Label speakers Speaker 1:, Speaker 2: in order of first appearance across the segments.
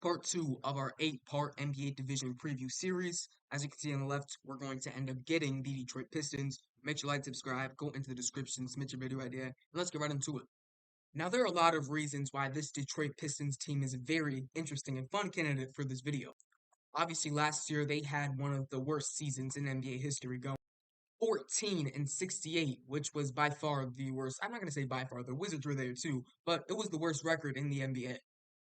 Speaker 1: part two of our 8-part NBA division preview series. As you can see on the left, we're going to end up getting the Detroit Pistons. Make sure you like, subscribe, go into the description, submit your video idea, and let's get right into it. Now, there are a lot of reasons why this Detroit Pistons team is a very interesting and fun candidate for this video. Obviously, last year they had one of the worst seasons in NBA history, going 14-68, which was by far the worst. I'm not going to say by far, the Wizards were there too, but it was the worst record in the NBA.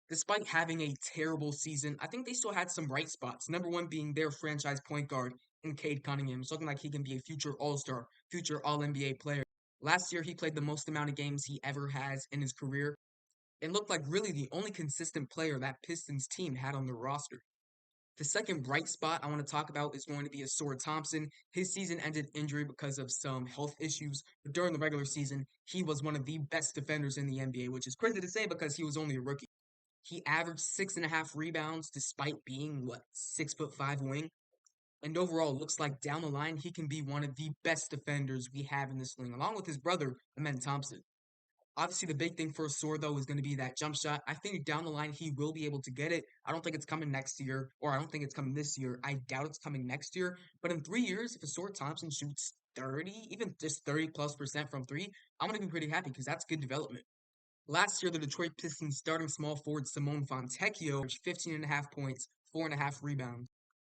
Speaker 1: Despite having a terrible season, I think they still had some bright spots. Number one being their franchise point guard in Cade Cunningham. It's looking like he can be a future All-Star, future All-NBA player. Last year, he played the most amount of games he ever has in his career and looked like really the only consistent player that Pistons team had on their roster. The second bright spot I want to talk about is going to be Ausar Thompson. His season ended injury because of some health issues, but during the regular season, he was one of the best defenders in the NBA, which is crazy to say because he was only a rookie. He averaged 6.5 rebounds despite being, 6'5" wing. And overall, it looks like down the line, he can be one of the best defenders we have in this league, along with his brother, Amen Thompson. Obviously, the big thing for Ausar, though, is going to be that jump shot. I think down the line, he will be able to get it. I don't think it's coming next year, or I don't think it's coming this year. I doubt it's coming next year. But in 3 years, if Ausar Thompson shoots 30, even just 30+% from three, I'm going to be pretty happy because that's good development. Last year, the Detroit Pistons starting small forward Simone Fontecchio averaged 15.5 points, 4.5 rebounds,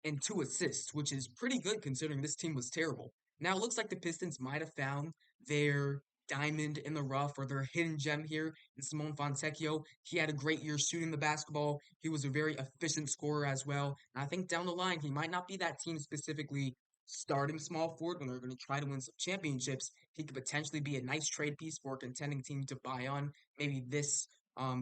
Speaker 1: and 2 assists, which is pretty good considering this team was terrible. Now, it looks like the Pistons might have found their diamond in the rough or their hidden gem here in Simone Fontecchio. He had a great year shooting the basketball. He was a very efficient scorer as well. And I think down the line, he might not be that team specifically starting small forward when they're going to try to win some championships. He could potentially be a nice trade piece for a contending team to buy on maybe this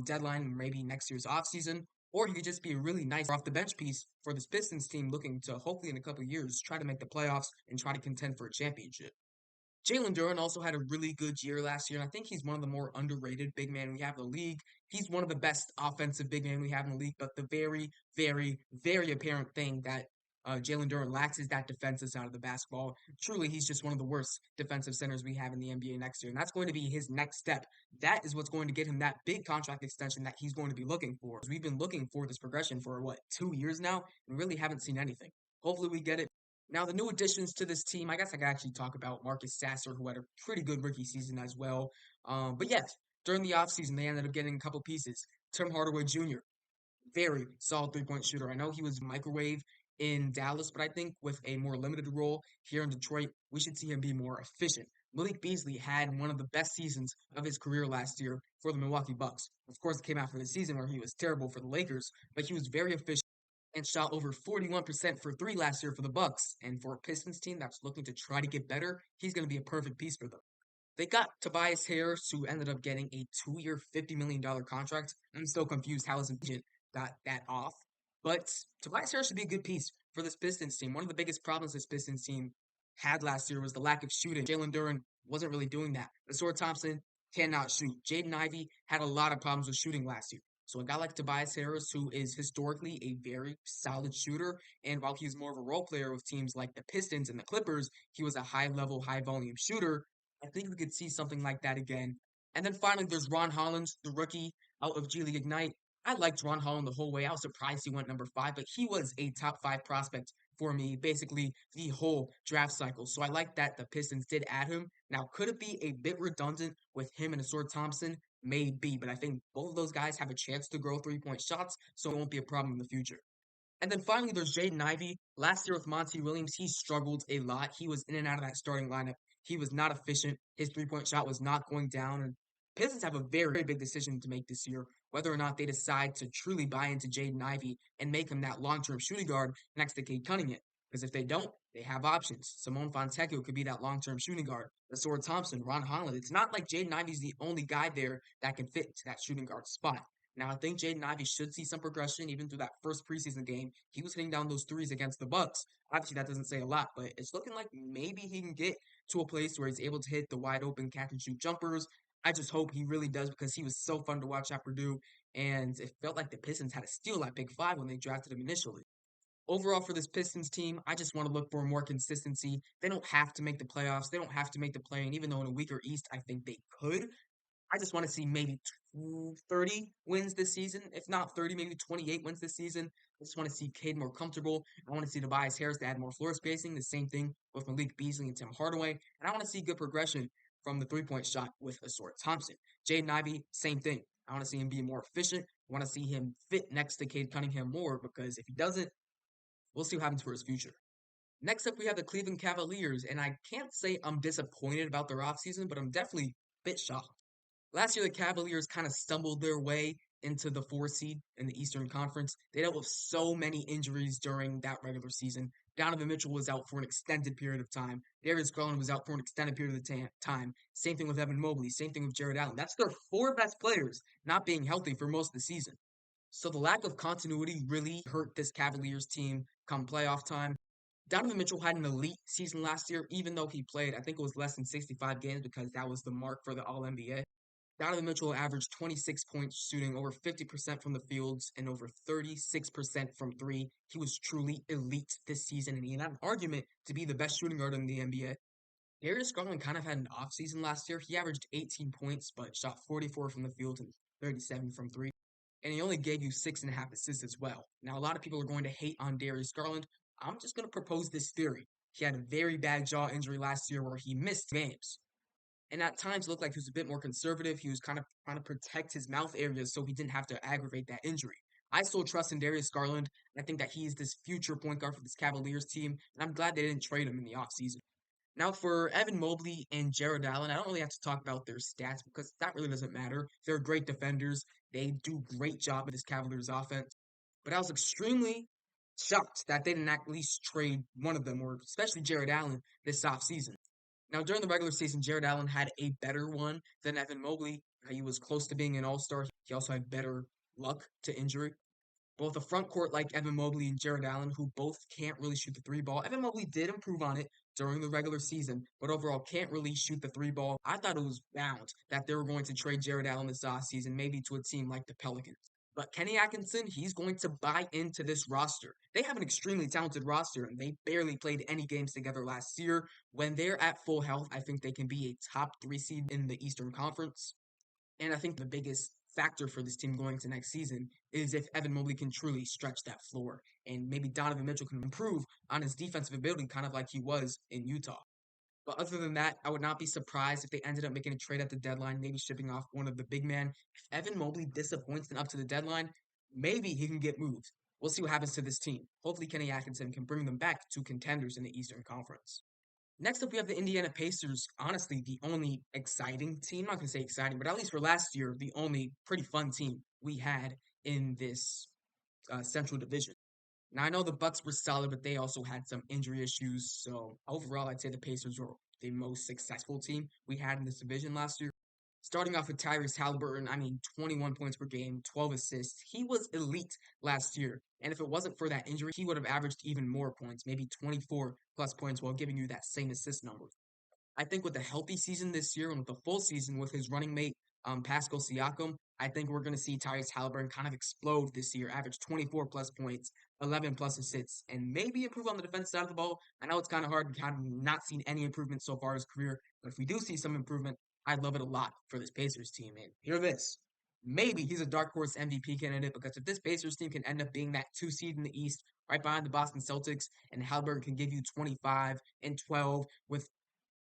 Speaker 1: deadline, maybe next year's offseason. Or he could just be a really nice off the bench piece for this Pistons team looking to hopefully in a couple of years try to make the playoffs and try to contend for a championship. Jalen Duren also had a really good year last year, and I think he's one of the more underrated big men we have in the league. He's one of the best offensive big men we have in the league, but the very, very, very apparent thing that Jalen Duren lacks is that defensive side of the basketball. Truly, he's just one of the worst defensive centers we have in the NBA next year, and that's going to be his next step. That is what's going to get him that big contract extension that he's going to be looking for. We've been looking for this progression for, 2 years now, and really haven't seen anything. Hopefully we get it. Now, the new additions to this team, I guess I could actually talk about Marcus Sasser, who had a pretty good rookie season as well. But yes, during the offseason, they ended up getting a couple pieces. Tim Hardaway Jr., very solid three-point shooter. I know he was microwave in Dallas, but I think with a more limited role here in Detroit, we should see him be more efficient. Malik Beasley had one of the best seasons of his career last year for the Milwaukee Bucks. Of course, it came after the season where he was terrible for the Lakers, but he was very efficient and shot over 41% for three last year for the Bucks. And for a Pistons team that's looking to try to get better, he's going to be a perfect piece for them. They got Tobias Harris, who ended up getting a 2-year, $50 million contract. I'm still confused how his agent got that off. But Tobias Harris should be a good piece for this Pistons team. One of the biggest problems this Pistons team had last year was the lack of shooting. Jalen Duren wasn't really doing that. Ausar Thompson cannot shoot. Jaden Ivey had a lot of problems with shooting last year. So a guy like Tobias Harris, who is historically a very solid shooter, and while he's more of a role player with teams like the Pistons and the Clippers, he was a high-level, high-volume shooter. I think we could see something like that again. And then finally, there's Ron Hollins, the rookie out of G League Ignite. I liked Ron Holland the whole way. I was surprised he went number 5, but he was a top 5 prospect for me, basically the whole draft cycle. So I like that the Pistons did add him. Now, could it be a bit redundant with him and Ausar Thompson? Maybe, but I think both of those guys have a chance to grow three-point shots, so it won't be a problem in the future. And then finally, there's Jaden Ivey. Last year with Monty Williams, he struggled a lot. He was in and out of that starting lineup. He was not efficient. His three-point shot was not going down. And Pistons have a very, very big decision to make this year, whether or not they decide to truly buy into Jaden Ivey and make him that long-term shooting guard next to Cade Cunningham. Because if they don't, they have options. Simone Fontecchio could be that long-term shooting guard. Ausar Thompson, Ron Holland. It's not like Jaden Ivey's the only guy there that can fit to that shooting guard spot. Now, I think Jaden Ivey should see some progression even through that first preseason game. He was hitting down those threes against the Bucks. Obviously, that doesn't say a lot, but it's looking like maybe he can get to a place where he's able to hit the wide open catch and shoot jumpers. I just hope he really does because he was so fun to watch at Purdue, and it felt like the Pistons had to steal that Big Five when they drafted him initially. Overall, for this Pistons team, I just want to look for more consistency. They don't have to make the playoffs. They don't have to make the play-in, even though in a weaker East, I think they could. I just want to see maybe 30 wins this season. If not 30, maybe 28 wins this season. I just want to see Cade more comfortable. I want to see Tobias Harris to add more floor spacing. The same thing with Malik Beasley and Tim Hardaway. And I want to see good progression from the three-point shot with Asor Thompson. Jaden Ivey, same thing. I want to see him be more efficient. I want to see him fit next to Cade Cunningham more because if he doesn't, we'll see what happens for his future. Next up, we have the Cleveland Cavaliers, and I can't say I'm disappointed about their offseason, but I'm definitely a bit shocked. Last year, the Cavaliers kind of stumbled their way into the 4 seed in the Eastern Conference. They dealt with so many injuries during that regular season. Donovan Mitchell was out for an extended period of time. Darius Garland was out for an extended period of time. Same thing with Evan Mobley. Same thing with Jared Allen. That's their four best players not being healthy for most of the season. So the lack of continuity really hurt this Cavaliers team come playoff time. Donovan Mitchell had an elite season last year, even though he played, I think it was less than 65 games because that was the mark for the All NBA. Donovan Mitchell averaged 26 points, shooting over 50% from the fields and over 36% from three. He was truly elite this season, and he had an argument to be the best shooting guard in the NBA. Darius Garland kind of had an off season last year. He averaged 18 points, but shot 44 from the field and 37 from three. And he only gave you 6.5 assists as well. Now, a lot of people are going to hate on Darius Garland. I'm just going to propose this theory. He had a very bad jaw injury last year where he missed games. And at times looked like he was a bit more conservative. He was kind of trying to protect his mouth areas so he didn't have to aggravate that injury. I still trust in Darius Garland. I think that he is this future point guard for this Cavaliers team, and I'm glad they didn't trade him in the offseason. Now, for Evan Mobley and Jared Allen, I don't really have to talk about their stats because that really doesn't matter. They're great defenders. They do great job in this Cavaliers offense. But I was extremely shocked that they didn't at least trade one of them, or especially Jared Allen, this offseason. Now, during the regular season, Jared Allen had a better one than Evan Mobley. He was close to being an all-star. He also had better luck to injury. Both a front court like Evan Mobley and Jared Allen, who both can't really shoot the three ball. Evan Mobley did improve on it during the regular season, but overall can't really shoot the three ball. I thought it was bound that they were going to trade Jared Allen this offseason, maybe to a team like the Pelicans. But Kenny Atkinson, he's going to buy into this roster. They have an extremely talented roster, and they barely played any games together last year. When they're at full health, I think they can be a top 3 seed in the Eastern Conference. And I think the biggest factor for this team going to next season is if Evan Mobley can truly stretch that floor and maybe Donovan Mitchell can improve on his defensive ability, kind of like he was in Utah. But other than that, I would not be surprised if they ended up making a trade at the deadline, maybe shipping off one of the big men. If Evan Mobley disappoints up to the deadline, maybe he can get moved. We'll see what happens to this team. Hopefully, Kenny Atkinson can bring them back to contenders in the Eastern Conference. Next up, we have the Indiana Pacers. Honestly, the only exciting team, I'm not going to say exciting, but at least for last year, the only pretty fun team we had in this Central Division. Now, I know the Bucks were solid, but they also had some injury issues. So overall, I'd say the Pacers were the most successful team we had in this division last year. Starting off with Tyrese Halliburton, 21 points per game, 12 assists. He was elite last year. And if it wasn't for that injury, he would have averaged even more points, maybe 24 plus points while giving you that same assist number. I think with a healthy season this year and with a full season with his running mate, Pascal Siakam, I think we're going to see Tyrese Halliburton kind of explode this year, average 24 plus points, 11 plus assists, and maybe improve on the defense side of the ball. I know it's kind of hard, kind of not seen any improvement so far in his career, but if we do see some improvement, I'd love it a lot for this Pacers team. And hear this. Maybe he's a dark horse MVP candidate because if this Pacers team can end up being that 2 seed in the East, right behind the Boston Celtics, and Halliburton can give you 25 and 12 with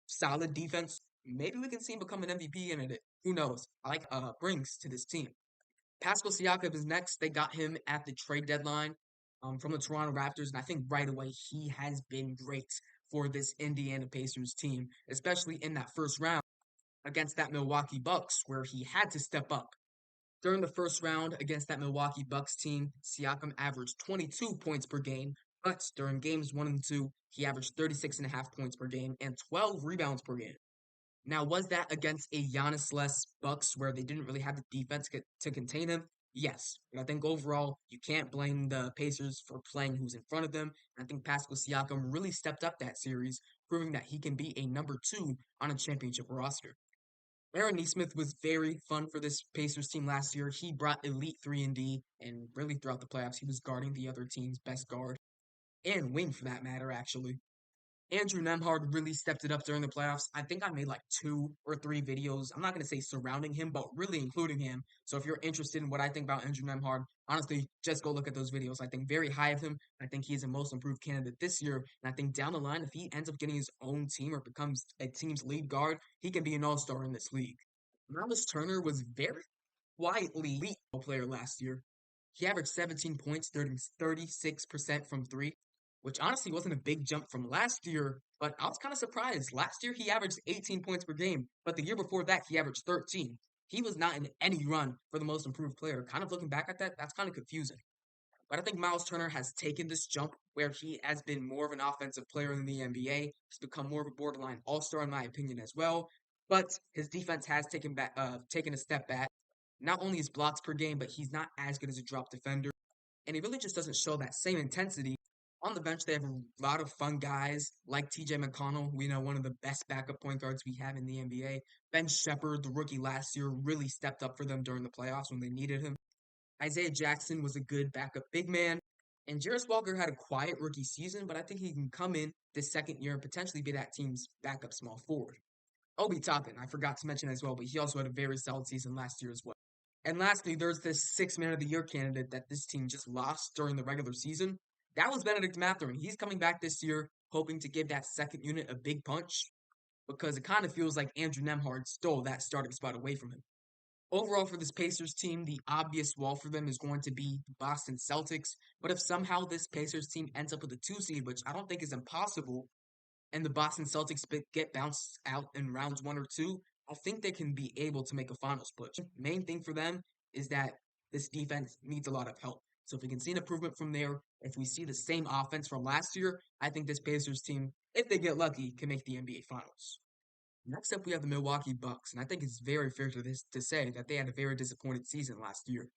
Speaker 1: solid defense, maybe we can see him become an MVP candidate. Who knows? I like brings to this team. Pascal Siakam is next. They got him at the trade deadline from the Toronto Raptors, and I think right away he has been great for this Indiana Pacers team, especially in that first round against that Milwaukee Bucks, where he had to step up. During the first round against that Milwaukee Bucks team, Siakam averaged 22 points per game, but during games 1 and 2, he averaged 36.5 points per game and 12 rebounds per game. Now, was that against a Giannis-less Bucks where they didn't really have the defense to contain him? Yes. But I think overall, you can't blame the Pacers for playing who's in front of them. I think Pascal Siakam really stepped up that series, proving that he can be a number 2 on a championship roster. Aaron Nesmith was very fun for this Pacers team last year. He brought elite 3-and-D, and really throughout the playoffs, he was guarding the other team's best guard and wing for that matter, actually. Andrew Nemhard really stepped it up during the playoffs. I think I made like 2 or 3 videos. I'm not going to say surrounding him, but really including him. So if you're interested in what I think about Andrew Nemhard, honestly, just go look at those videos. I think very high of him. I think he's a most improved candidate this year. And I think down the line, if he ends up getting his own team or becomes a team's lead guard, he can be an all-star in this league. Miles Turner was very quietly elite player last year. He averaged 17 points, 36% from three, which honestly wasn't a big jump from last year, but I was kind of surprised. Last year, he averaged 18 points per game, but the year before that, he averaged 13. He was not in any run for the most improved player. Kind of looking back at that, that's kind of confusing. But I think Miles Turner has taken this jump where he has been more of an offensive player in the NBA. He's become more of a borderline all-star in my opinion as well. But his defense has taken a step back. Not only his blocks per game, but he's not as good as a drop defender. And he really just doesn't show that same intensity. On the bench, they have a lot of fun guys like TJ McConnell, we know one of the best backup point guards we have in the NBA. Ben Shepherd, the rookie last year, really stepped up for them during the playoffs when they needed him. Isaiah Jackson was a good backup big man. And Jarris Walker had a quiet rookie season, but I think he can come in this second year and potentially be that team's backup small forward. Obi Toppin, I forgot to mention as well, but he also had a very solid season last year as well. And lastly, there's this six man of the year candidate that this team just lost during the regular season. That was Benedict Mathurin. He's coming back this year, hoping to give that second unit a big punch because it kind of feels like Andrew Nemhard stole that starting spot away from him. Overall, for this Pacers team, the obvious wall for them is going to be the Boston Celtics. But if somehow this Pacers team ends up with a 2 seed, which I don't think is impossible, and the Boston Celtics get bounced out in rounds 1 or 2, I think they can be able to make a finals push. Main thing for them is that this defense needs a lot of help. So if we can see an improvement from there, if we see the same offense from last year, I think this Pacers team, if they get lucky, can make the NBA Finals. Next up, we have the Milwaukee Bucks, and I think it's very fair to say that they had a very disappointed season last year.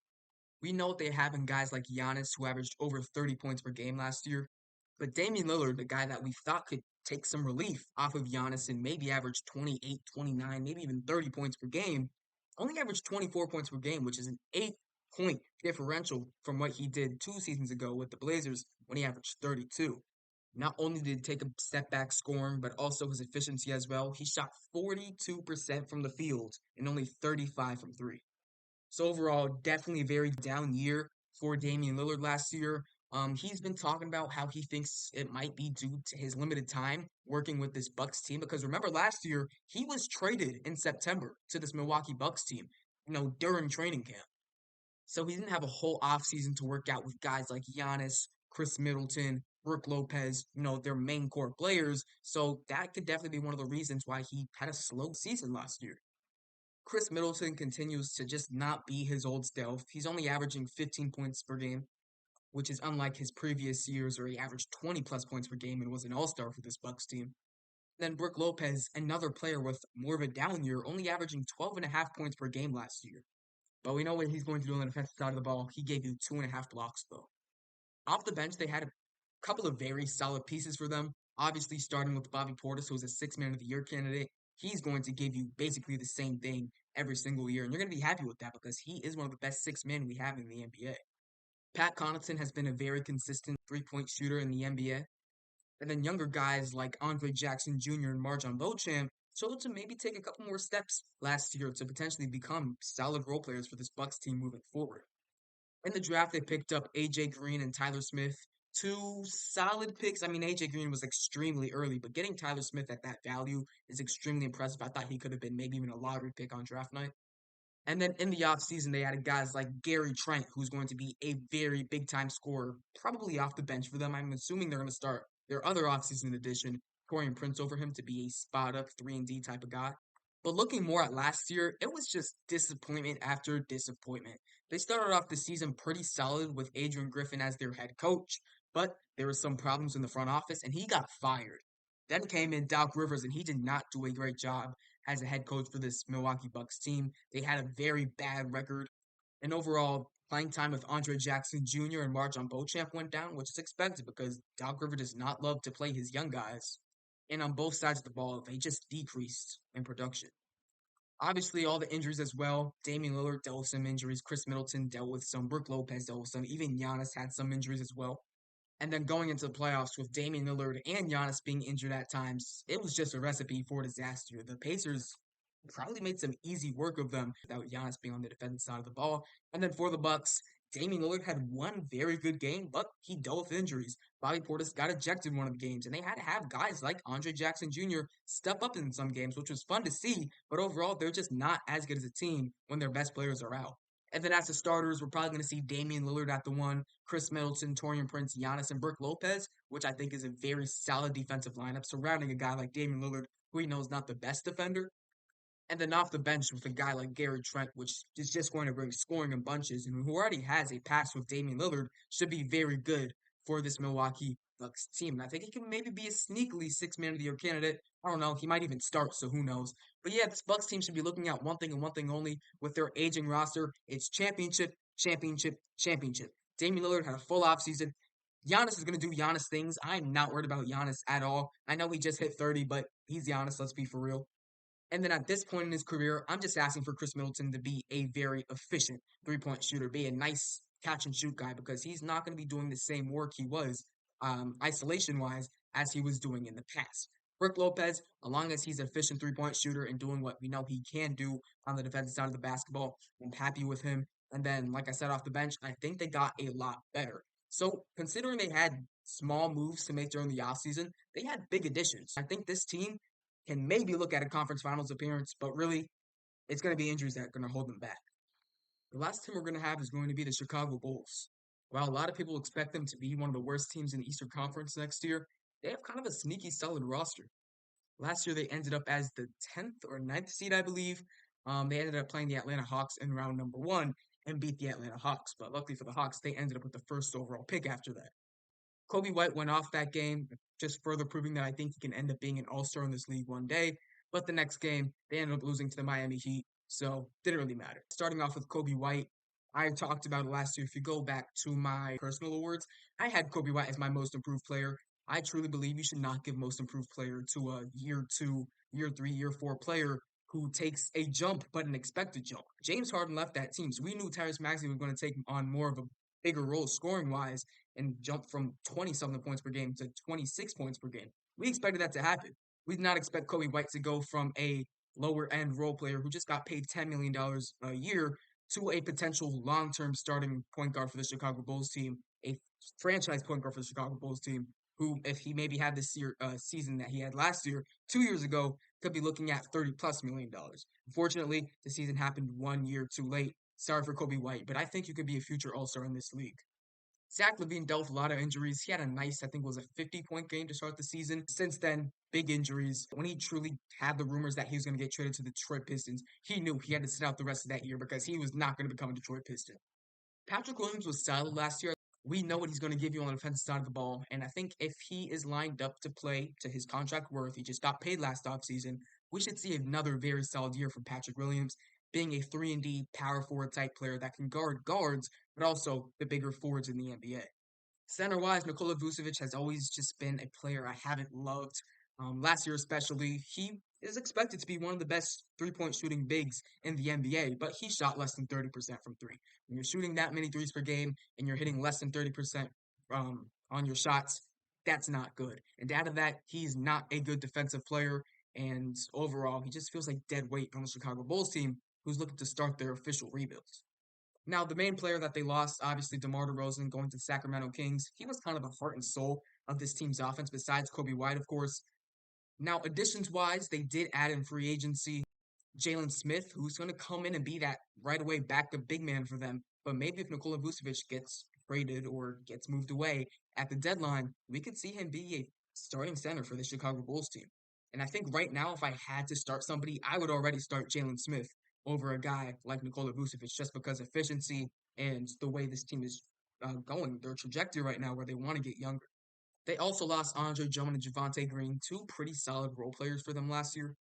Speaker 1: We know they have in guys like Giannis, who averaged over 30 points per game last year, but Damian Lillard, the guy that we thought could take some relief off of Giannis and maybe average 28, 29, maybe even 30 points per game, only averaged 24 points per game, which is an 8-point differential from what he did 2 seasons ago with the Blazers when he averaged 32. Not only did he take a step back scoring, but also his efficiency as well. He shot 42% from the field and only 35 from three. So overall, definitely a very down year for Damian Lillard last year. He's been talking about how he thinks it might be due to his limited time working with this Bucks team. Because remember, last year he was traded in September to this Milwaukee Bucks team, during training camp. So he didn't have a whole offseason to work out with guys like Giannis, Chris Middleton, Brook Lopez, their main core players. So that could definitely be one of the reasons why he had a slow season last year. Chris Middleton continues to just not be his old self. He's only averaging 15 points per game, which is unlike his previous years where he averaged 20 plus points per game and was an all-star for this Bucks team. Then Brook Lopez, another player with more of a down year, only averaging 12 and a half points per game last year. But we know what he's going to do on the defensive side of the ball. He gave you 2.5 blocks, though. Off the bench, they had a couple of very solid pieces for them. Obviously, starting with Bobby Portis, who is a six-man of the year candidate. He's going to give you basically the same thing every single year. And you're going to be happy with that because he is one of the best six men we have in the NBA. Pat Connaughton has been a very consistent three-point shooter in the NBA. And then younger guys like Andre Jackson Jr. and Marjon Beauchamp showed to maybe take a couple more steps last year to potentially become solid role players for this Bucks team moving forward. In the draft, they picked up AJ Green and Tyler Smith, two solid picks. I mean, AJ Green was extremely early, but getting Tyler Smith at that value is extremely impressive. I thought he could have been maybe even a lottery pick on draft night. And then in the offseason, they added guys like Gary Trent, who's going to be a very big time scorer, probably off the bench for them. I'm assuming they're going to start their other offseason addition, Torian Prince, over him to be a spot up 3-and-D type of guy. But looking more at last year, it was just disappointment after disappointment. They started off the season pretty solid with Adrian Griffin as their head coach, but there were some problems in the front office and he got fired. Then came in Doc Rivers and he did not do a great job as a head coach for this Milwaukee Bucks team. They had a very bad record. And overall, playing time with Andre Jackson Jr. and Marjon Beauchamp went down, which is expected because Doc Rivers does not love to play his young guys. And on both sides of the ball, they just decreased in production. Obviously, all the injuries as well. Damian Lillard dealt with some injuries. Chris Middleton dealt with some. Brook Lopez dealt with some. Even Giannis had some injuries as well. And then going into the playoffs with Damian Lillard and Giannis being injured at times, it was just a recipe for disaster. The Pacers probably made some easy work of them without Giannis being on the defensive side of the ball. And then for the Bucks, Damian Lillard had one very good game, but he dealt with injuries. Bobby Portis got ejected in one of the games, and they had to have guys like Andre Jackson Jr. step up in some games, which was fun to see. But overall, they're just not as good as a team when their best players are out. And then as the starters, we're probably going to see Damian Lillard at the one, Chris Middleton, Torian Prince, Giannis, and Brook Lopez, which I think is a very solid defensive lineup surrounding a guy like Damian Lillard, who we know is not the best defender. And then off the bench with a guy like Gary Trent, which is just going to bring scoring in bunches, and who already has a pass with Damian Lillard, should be very good for this Milwaukee Bucks team. And I think he can maybe be a sneakily six-man of the year candidate. I don't know. He might even start, so who knows. But yeah, this Bucks team should be looking at one thing and one thing only with their aging roster. It's championship, championship, championship. Damian Lillard had a full offseason. Giannis is going to do Giannis things. I'm not worried about Giannis at all. I know he just hit 30, but he's Giannis, let's be for real. And then at this point in his career, I'm just asking for Chris Middleton to be a very efficient three-point shooter, be a nice catch and shoot guy, because he's not going to be doing the same work he was isolation-wise as he was doing in the past. Brook Lopez, as long as he's an efficient three-point shooter and doing what we know he can do on the defensive side of the basketball, I'm happy with him. And then, like I said, off the bench, I think they got a lot better. So, considering they had small moves to make during the offseason, they had big additions. I think this team can maybe look at a conference finals appearance, but really, it's going to be injuries that are going to hold them back. The last team we're going to have is going to be the Chicago Bulls. While a lot of people expect them to be one of the worst teams in the Eastern Conference next year, they have kind of a sneaky solid roster. Last year, they ended up as the 10th or ninth seed, I believe. They ended up playing the Atlanta Hawks in round number one and beat the Atlanta Hawks. But luckily for the Hawks, they ended up with the first overall pick after that. Kobe White went off that game, just further proving that I think he can end up being an all-star in this league one day. But the next game, they ended up losing to the Miami Heat, so didn't really matter. Starting off with Kobe White, I talked about it last year. If you go back to my personal awards, I had Kobe White as my most improved player. I truly believe you should not give most improved player to a year two, year three, year four player who takes a jump, but an expected jump. James Harden left that team, so we knew Tyrese Maxey was going to take on more of a bigger role scoring wise and jump from 20 something points per game to 26 points per game. We expected that to happen. We did not expect Kobe White to go from a lower end role player who just got paid $10 million a year to a potential long term starting point guard for the Chicago Bulls team, a franchise point guard for the Chicago Bulls team, who, if he maybe had this year, season that he had last year, 2 years ago, could be looking at $30+ million. Unfortunately, the season happened 1 year too late. Sorry for Kobe White, but I think you could be a future All Star in this league. Zach LaVine dealt with a lot of injuries. He had a nice, I think it was a 50-point game to start the season. Since then, big injuries. When he truly had the rumors that he was going to get traded to the Detroit Pistons, he knew he had to sit out the rest of that year because he was not going to become a Detroit Piston. Patrick Williams was solid last year. We know what he's going to give you on the defensive side of the ball. And I think if he is lined up to play to his contract worth, he just got paid last offseason, we should see another very solid year from Patrick Williams, being a 3-and-D power forward type player that can guard guards, but also the bigger forwards in the NBA. Center-wise, Nikola Vucevic has always just been a player I haven't loved. Last year especially, he is expected to be one of the best three-point shooting bigs in the NBA, but he shot less than 30% from three. When you're shooting that many threes per game and you're hitting less than 30% on your shots, that's not good. And out of that, he's not a good defensive player, and overall, he just feels like dead weight on the Chicago Bulls team, who's looking to start their official rebuilds. Now, the main player that they lost, obviously DeMar DeRozan going to the Sacramento Kings. He was kind of the heart and soul of this team's offense, besides Kobe White, of course. Now, additions-wise, they did add in free agency Jalen Smith, who's going to come in and be that right away backup big man for them. But maybe if Nikola Vucevic gets traded or gets moved away at the deadline, we could see him be a starting center for the Chicago Bulls team. And I think right now, if I had to start somebody, I would already start Jalen Smith over a guy like Nikola Vucevic just because efficiency and the way this team is going, their trajectory right now where they want to get younger. They also lost Andre Drummond and Javante Green, two pretty solid role players for them last year.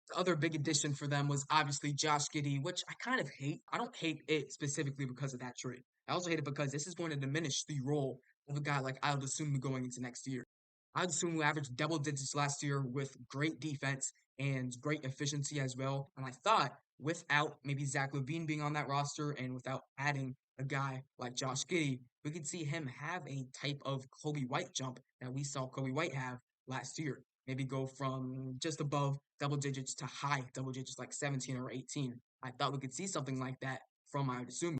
Speaker 1: The other big addition for them was obviously Josh Giddey, which I kind of hate. I don't hate it specifically because of that trade. I also hate it because this is going to diminish the role of a guy like Ayo Dosunmu going into next year. Ayo Dosunmu averaged double digits last year with great defense and great efficiency as well. And I thought without maybe Zach LaVine being on that roster and without adding a guy like Josh Giddey, we could see him have a type of Kobe White jump that we saw Kobe White have last year. Maybe go from just above double digits to high double digits, like 17 or 18. I thought we could see something like that from, I would assume.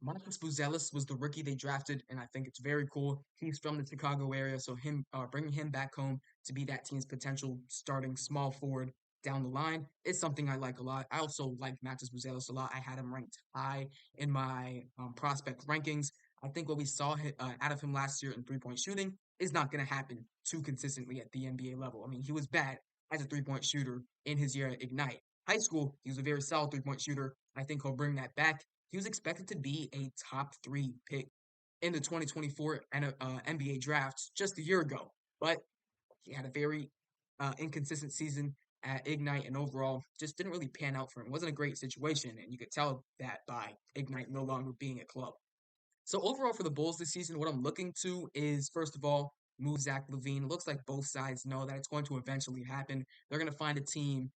Speaker 1: Marcus Buzelis was the rookie they drafted, and I think it's very cool. He's from the Chicago area, so him bringing him back home to be that team's potential starting small forward down the line is something I like a lot. I also like Marcus Buzelis a lot. I had him ranked high in my prospect rankings. I think what we saw out of him last year in 3-point shooting is not going to happen too consistently at the NBA level. I mean, he was bad as a 3-point shooter in his year at Ignite. High school, he was a very solid 3-point shooter. I think he'll bring that back. He was expected to be a top 3 pick in the 2024 NBA draft just a year ago, but he had a very inconsistent season at Ignite and overall just didn't really pan out for him. It wasn't a great situation, and you could tell that by Ignite no longer being a club. So overall for the Bulls this season, what I'm looking to is first of all, move Zach LaVine. It looks like both sides know that it's going to eventually happen. They're going to find a team,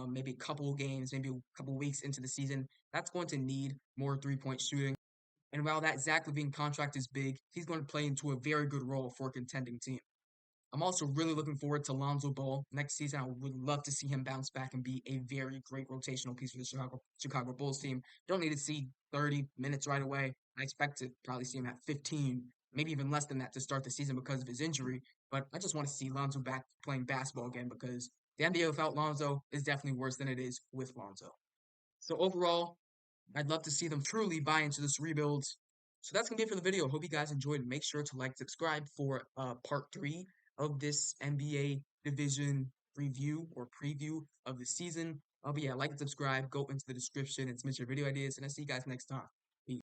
Speaker 1: maybe a couple of games, maybe a couple of weeks into the season, that's going to need more 3-point shooting. And while that Zach LaVine contract is big, he's going to play into a very good role for a contending team. I'm also really looking forward to Lonzo Ball next season. I would love to see him bounce back and be a very great rotational piece for the Chicago Bulls team. Don't need to see 30 minutes right away. I expect to probably see him at 15, maybe even less than that to start the season because of his injury. But I just want to see Lonzo back playing basketball again because the NBA without Lonzo is definitely worse than it is with Lonzo. So overall, I'd love to see them truly buy into this rebuild. So that's going to be it for the video. Hope you guys enjoyed. Make sure to like, subscribe for part 3 of this NBA division review or preview of the season. But yeah, like and subscribe. Go into the description and submit your video ideas. And I'll see you guys next time.